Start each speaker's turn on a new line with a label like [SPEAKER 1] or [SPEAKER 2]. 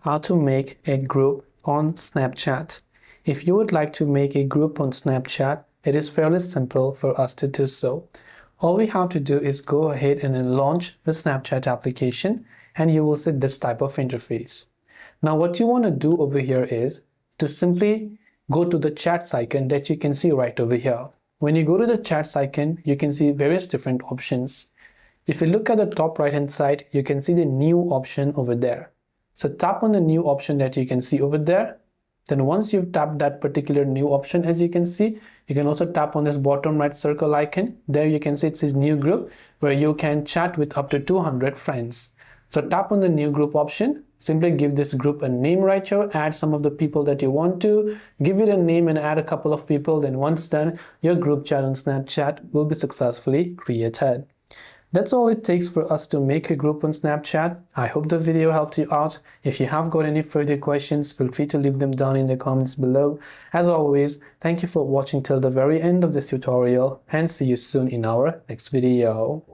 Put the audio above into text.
[SPEAKER 1] how to make a group on Snapchat. If you would like to make a group on Snapchat, it is fairly simple for us to do so. All we have to do is go ahead and then launch the Snapchat application, and you will see this type of interface. Now what you want to do over here is to simply go to the chats icon that you can see right over here. When you go to the chats icon, you can see various different options. If you look at the top right hand side, you can see the new option over there. So tap on the new option that you can see over there. Then once you've tapped that particular new option, as you can see, you can also tap on this bottom right circle icon. There you can see it says new group, where you can chat with up to 200 friends. So tap on the new group option. Simply give this group a name right here, add some of the people that you want to, give it a name and add a couple of people. Then once done, your group chat on Snapchat will be successfully created. That's all it takes for us to make a group on Snapchat. I hope the video helped you out. If you have got any further questions, feel free to leave them down in the comments below. As always, thank you for watching till the very end of this tutorial, and see you soon in our next video.